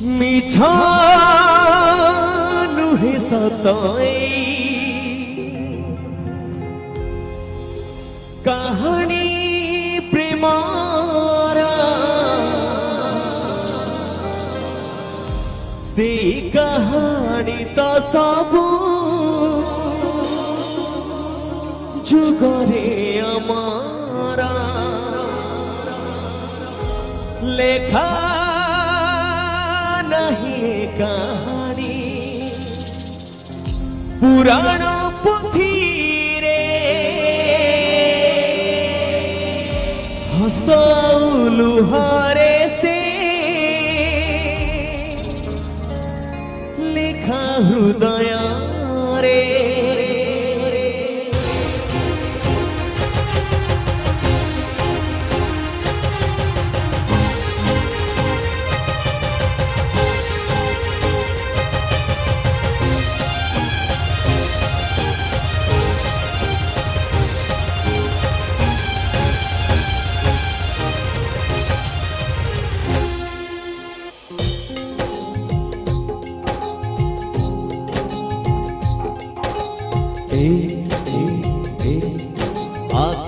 मिछा नुहे सताए कहानी प्रेमारा से कहानी तो सबू जुगरे अमारा लेखा नहीं कहानी पुराण पुथी रे हसौलु हरे से लेखा हृदय रे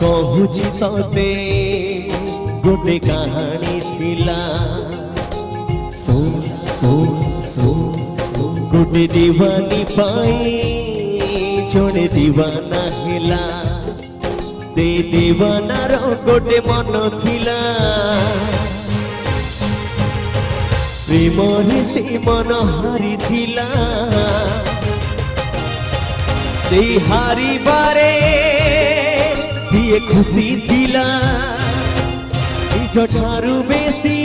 कहूची तते गोटे कहानी थिला सुन सुन सुन गोटे दीवानी पाई जड़े दीवाना हिला से दीवानार गोटे मन थिला प्रेम रे से मन हारी थिला से हारी बारे ये खुशी थिला निज ठारू बेसी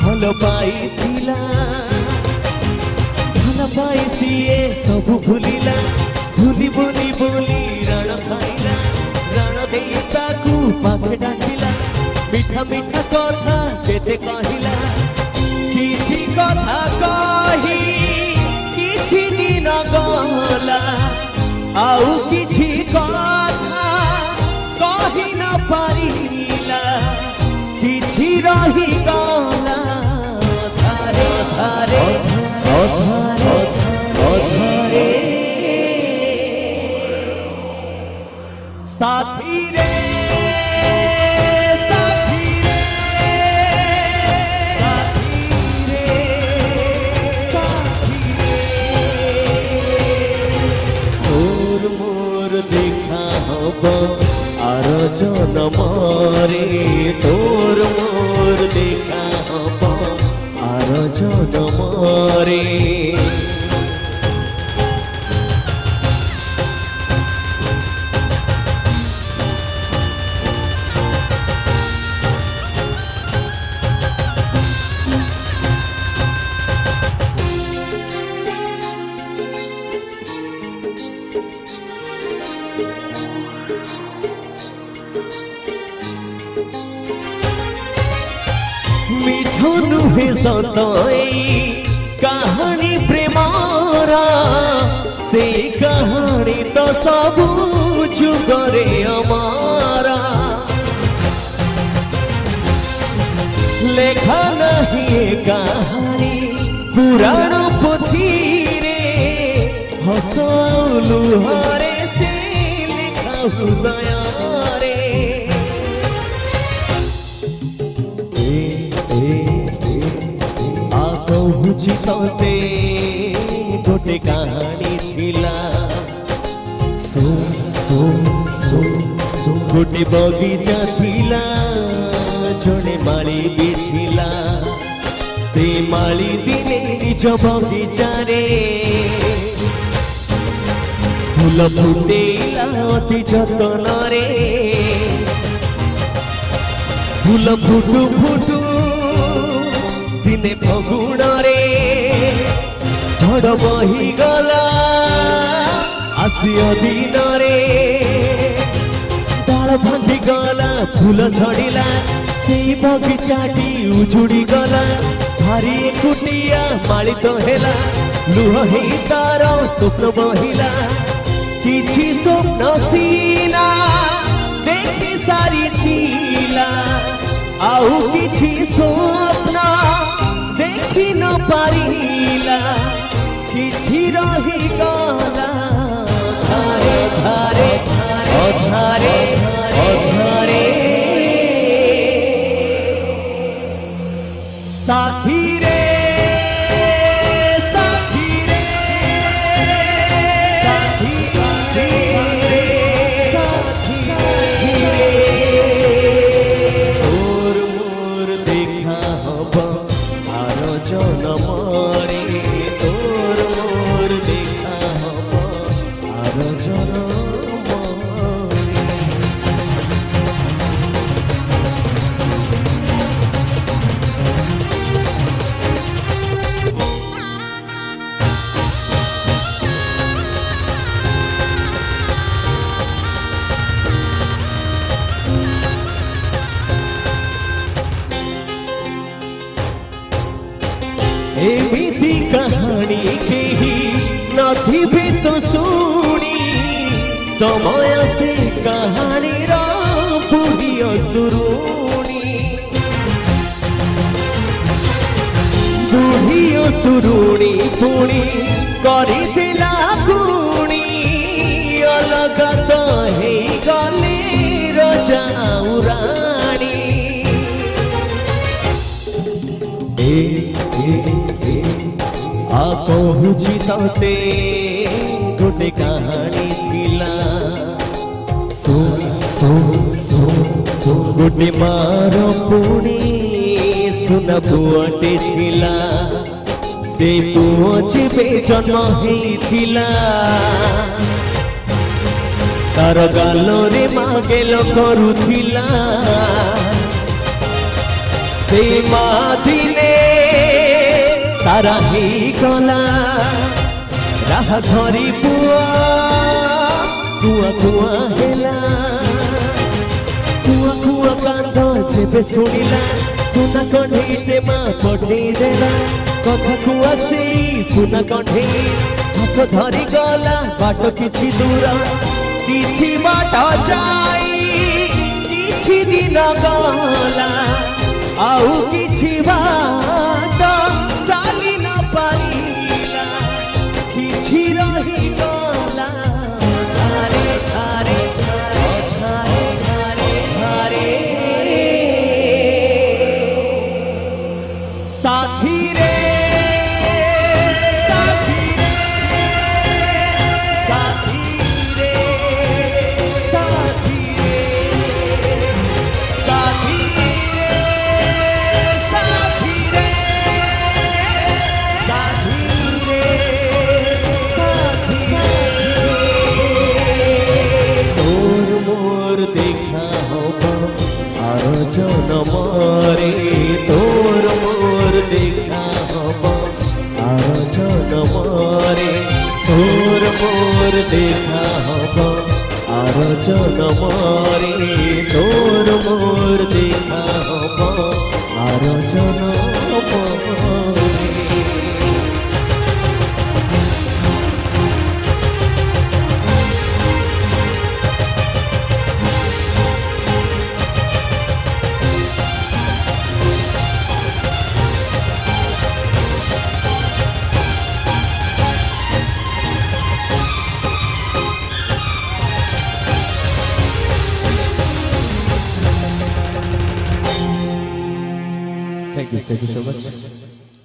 भल पाई थिला भल पाई सीए सब भूलिला भूली बोली बोली रण खाइला रण देई ताकू पाखे डाकिला मीठा मीठा कथा जेते कहिला किछि कथा कही किछि दिन गला आउ किछि कथा कही न पारिला किछि रही गला धारे धारे धारे धारे साथी रे साथी रे साथी रे साथी रे तोर मोर देखा हबो आर जनमरे तोर मोर देखा हब आर जनमरे नुहे सताई कहानी प्रेमारा से कहानी तो सबू जुगरे अमारा लेखा नहीं कहानी पुराण पुथी रे हसौलु हरे से लिखा हृदय कहूची तते गोटे कहानी थिला सुन सुन सुन सुन गोटे बगीचा थिला जड़े माली भी थिला से माली दिने निज बगीचा रे फूल फुटेला अति जतन रे फूल फुटू फुटू दिने फगुण रे झड़ बही गला आसिया दिन रे डाल भांगी गला फूल झड़िला से बगीचाटी उजुड़ी गला भारी एकुटिया माली तो हेला लुह ही तार स्वप्न बहिला किछि स्वप्न सीना देखि सारी थिला आउ किछि स्वप्न देख पारिला किछि रही गला धारे धारे अधारे अधारे साथी रे साथी रे साथी रे साथी रे तोर मोर देखा हब आरो जनमरे तोर मोर देखा हब आरो जनमरे एमिति कहानी केही नथिबे तो शुणी समय से कहानी बुढ़ी सुरुणी बुढ़ी सुरुणी पुणी करथिला गुणी अलग तो हे गले रजा उराणी आ कहूची तते गोटे कहानी थिला सुनी गोटे मार पुणी सुन पुअटे थिला से पुओ जेबे जन्म हेइथिला तार गालोरे मागेल करुथिला से मा दिने तारा ही गला राह धरी पुआ कुआ कुआ हेला कुआ कुआ कांद जेबे सुनिला सुना कण्ठे माँ पठेई देला कथा कुआ से सुना कण्ठे हाथ धरी गला बाट किछि दूर किछि बाट जाई किछि दिन गला आउ किछि बाट चाली न पारिला किछि रही गला धारे धारे धारे धारे धारे साथी रे साथी रे साथी रे साथी रे साथी तोर मोर देखा हब आरो जनमरे तोर मोर देखा हब आरो जनमरे तोर मोर देखा हब आरो जनमरे तोर मोर देखा हब आरो जनमरे Thank you so much.